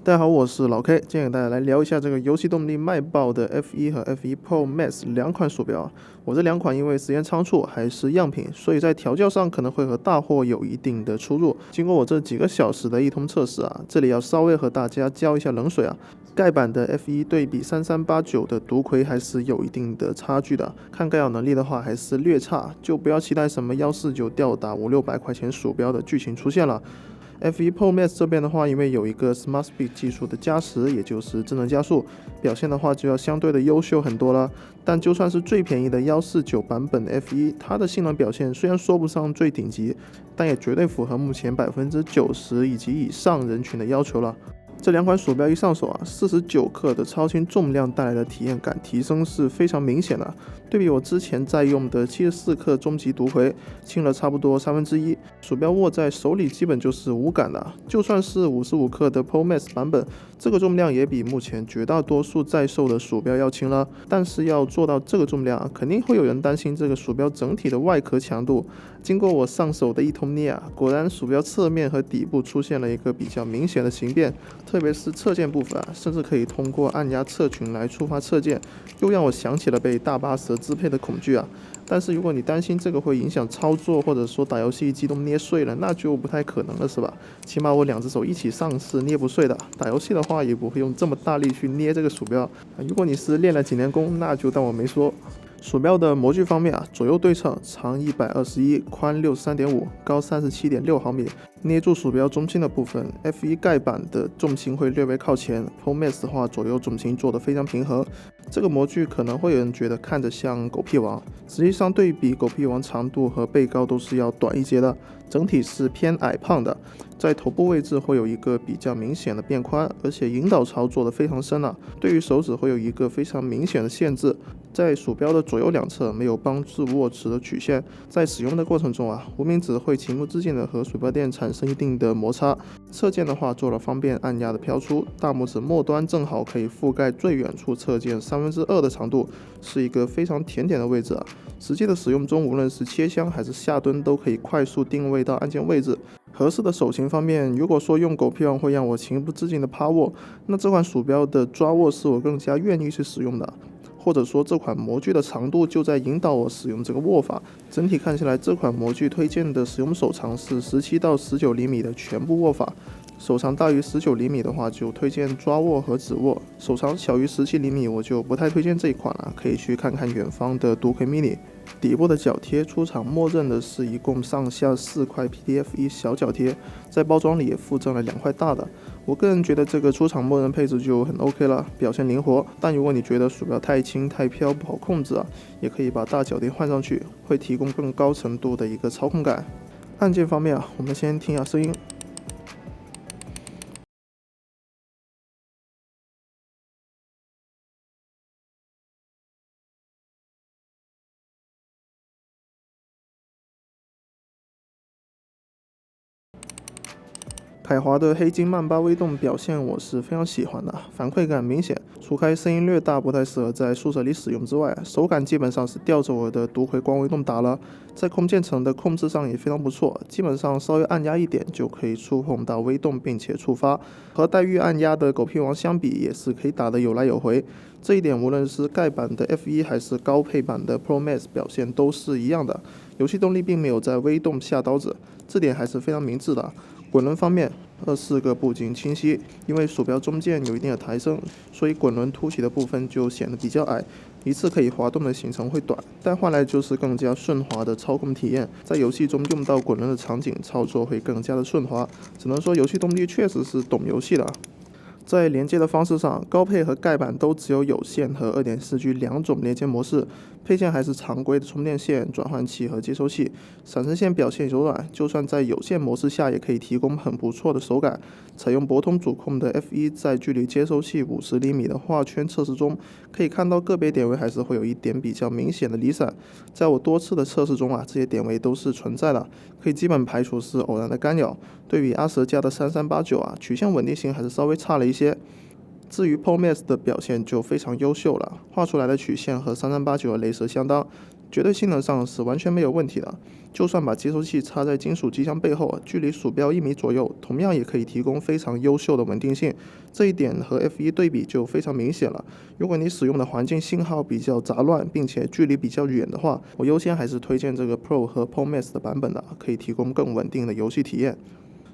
大家好，我是老 K，今天给大家来聊一下这个游戏动力卖爆的 F1和 F1 Pro Max 两款鼠标。我这两款因为时间仓促还是样品，所以在调教上可能会和大货有一定的出入。经过我这几个小时的一通测试啊，这里要稍微和大家浇一下冷水啊。盖板的 F1对比3389的独魁还是有一定的差距的，看盖咬能力的话还是略差，就不要期待什么149吊打500-600块钱鼠标的剧情出现了。F1 Pro Max 这边的话，因为有一个 Smart Speed 技术的加持，也就是智能加速，表现的话就要相对的优秀很多了。但就算是最便宜的149版本 F1，它的性能表现虽然说不上最顶级，但也绝对符合目前90%以及以上人群的要求了。这两款鼠标一上手啊，49克的超轻重量带来的体验感提升是非常明显的。对比我之前在用的74克中级独魁，轻了差不多1/3。鼠标握在手里基本就是无感的。就算是55克的 Pro Max 版本，这个重量也比目前绝大多数在售的鼠标要轻了。但是要做到这个重量，肯定会有人担心这个鼠标整体的外壳强度。经过我上手的一通捏啊，果然鼠标侧面和底部出现了一个比较明显的形变。特别是侧键部分啊，甚至可以通过按压侧裙来触发侧键，又让我想起了被大巴蛇支配的恐惧啊。但是如果你担心这个会影响操作，或者说打游戏机都捏碎了，那就不太可能了，是吧？起码我两只手一起上是捏不碎的，打游戏的话也不会用这么大力去捏这个鼠标。如果你是练了几年功，那就当我没说。鼠标的模具方面啊，左右对称，长121，宽63.5，高37.6毫米。捏住鼠标中心的部分 ，F1 盖板的重心会略微靠前 ，Pro Max 的话左右重心做得非常平衡。这个模具可能会有人觉得看着像狗屁王，实际上对比狗屁王长度和背高都是要短一截的，整体是偏矮胖的。在头部位置会有一个比较明显的变宽，而且引导槽做得非常深了，对于手指会有一个非常明显的限制。在鼠标的左右两侧没有帮助握持的曲线，在使用的过程中啊，无名指会情不自禁的和鼠标垫产生一定的摩擦。侧键的话做了方便按压的飘出，大拇指末端正好可以覆盖最远处侧键2/3的长度，是一个非常甜点的位置啊。实际的使用中，无论是切香还是下蹲，都可以快速定位到按键位置。合适的手型方面，如果说用狗屁王会让我情不自禁的趴握，那这款鼠标的抓握是我更加愿意去使用的。或者说这款模具的长度就在引导我使用这个握法。整体看起来，这款模具推荐的使用手长是17到19厘米的全部握法，手长大于19厘米的话就推荐抓握和指握，手长小于17厘米我就不太推荐这一款了，可以去看看远方的独魁 mini。底部的脚贴出厂默认的是一共上下4块 PDF-1小脚贴，在包装里也附赠了2块大的。我个人觉得这个出厂默认配置就很 OK 了，表现灵活。但如果你觉得鼠标太轻太飘不好控制啊，也可以把大脚贴换上去，会提供更高程度的一个操控感。按键方面啊，我们先听下声音。凯华的黑金曼巴微动表现我是非常喜欢的，反馈感明显，除开声音略大不太适合在宿舍里使用之外，手感基本上是吊着我的独魁光微动打了。在空间层的控制上也非常不错，基本上稍微按压一点就可以触碰到微动并且触发，和带预按压的狗屁王相比也是可以打得有来有回。这一点无论是盖板的 F1还是高配版的 Pro Max 表现都是一样的，游戏动力并没有在微动下刀子，这点还是非常明智的。滚轮方面，24个不仅清晰，因为鼠标中键有一定的抬升，所以滚轮凸起的部分就显得比较矮，一次可以滑动的行程会短，但换来就是更加顺滑的操控体验。在游戏中用到滚轮的场景，操作会更加的顺滑，只能说游戏动力确实是懂游戏的。在连接的方式上，高配和盖板都只有有线和 2.4G 两种连接模式，配件还是常规的充电线、转换器和接收器。闪神线表现柔软，就算在有线模式下也可以提供很不错的手感。采用博通主控的 F1在距离接收器50厘米的画圈测试中，可以看到个别点位还是会有一点比较明显的离散。在我多次的测试中啊，这些点位都是存在的，可以基本排除是偶然的干扰。对比阿蛇家的3389啊，曲线稳定性还是稍微差了一些。至于 Pro Max 的表现就非常优秀了，画出来的曲线和3389的雷蛇相当，绝对性能上是完全没有问题的。就算把接收器插在金属机箱背后，距离鼠标1米左右，同样也可以提供非常优秀的稳定性。这一点和 F1 对比就非常明显了。如果你使用的环境信号比较杂乱，并且距离比较远的话，我优先还是推荐这个 Pro 和 Pro Max 的版本的，可以提供更稳定的游戏体验。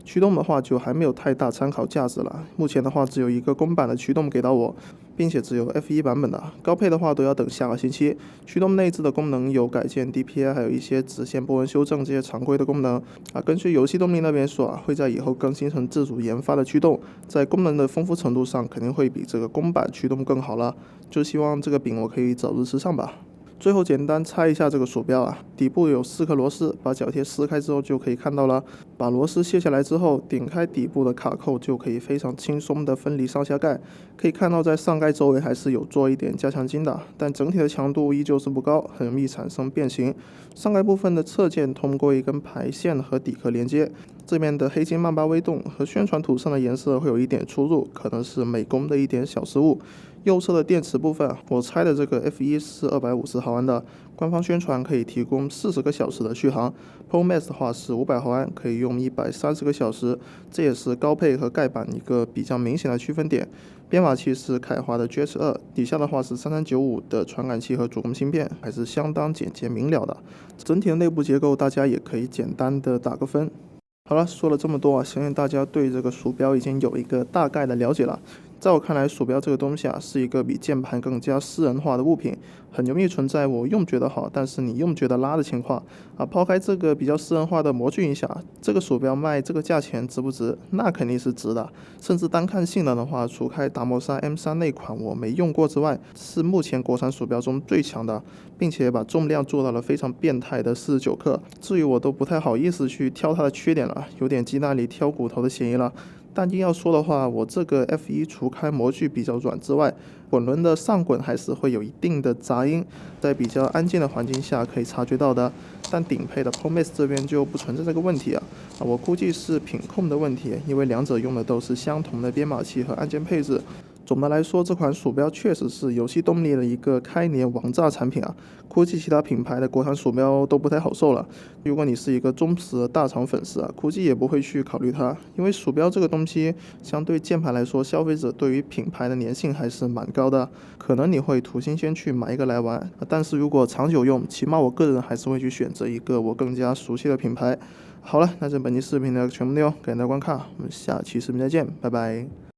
驱动的话就还没有太大参考价值了，目前的话只有一个公版的驱动给到我，并且只有 F1 版本的，高配的话都要等下个星期。驱动内置的功能有改键 DPI， 还有一些直线波纹修正这些常规的功能根据游戏动力那边说会在以后更新成自主研发的驱动，在功能的丰富程度上肯定会比这个公版驱动更好了，就希望这个饼我可以早日吃上吧。最后简单拆一下这个鼠标底部有4颗螺丝，把脚贴撕开之后就可以看到了。把螺丝卸下来之后，顶开底部的卡扣就可以非常轻松的分离上下盖。可以看到在上盖周围还是有做一点加强筋的，但整体的强度依旧是不高，很容易产生变形。上盖部分的侧键通过一根排线和底壳连接，这边的黑金曼巴微动和宣传图上的颜色会有一点出入，可能是美工的一点小失误。右侧的电池部分，我拆的这个 F1 是250毫安的，官方宣传可以提供40个小时的续航。Pro Max 的话是500毫安，可以用130个小时，这也是高配和盖板一个比较明显的区分点。编码器是凯华的 GH2，底下的话是3395的传感器和主攻芯片，还是相当简洁明了的。整体的内部结构大家也可以简单的打个分。好了，说了这么多相信大家对这个鼠标已经有一个大概的了解了。在我看来，鼠标这个东西是一个比键盘更加私人化的物品，很容易存在我用觉得好，但是你用觉得拉的情况抛开这个比较私人化的模具影响，这个鼠标卖这个价钱值不值？那肯定是值的。甚至单看性能的话，除开达摩萨 M3 那款我没用过之外，是目前国产鼠标中最强的，并且把重量做到了非常变态的49克。至于我都不太好意思去挑它的缺点了，有点鸡蛋里挑骨头的嫌疑了。但硬要说的话，我这个 F1 除开模具比较软之外，滚轮的上滚还是会有一定的杂音，在比较安静的环境下可以察觉到的。但顶配的 Pro Max 这边就不存在这个问题我估计是品控的问题，因为两者用的都是相同的编码器和按键配置。总的来说，这款鼠标确实是游戏动力的一个开年王炸产品估计其他品牌的国产鼠标都不太好受了。如果你是一个忠实的大厂粉丝估计也不会去考虑它，因为鼠标这个东西相对键盘来说，消费者对于品牌的粘性还是蛮高的。可能你会图新鲜去买一个来玩但是如果长久用，起码我个人还是会去选择一个我更加熟悉的品牌。好了，那这本期视频的全部内容，感谢大家观看，我们下期视频再见，拜拜。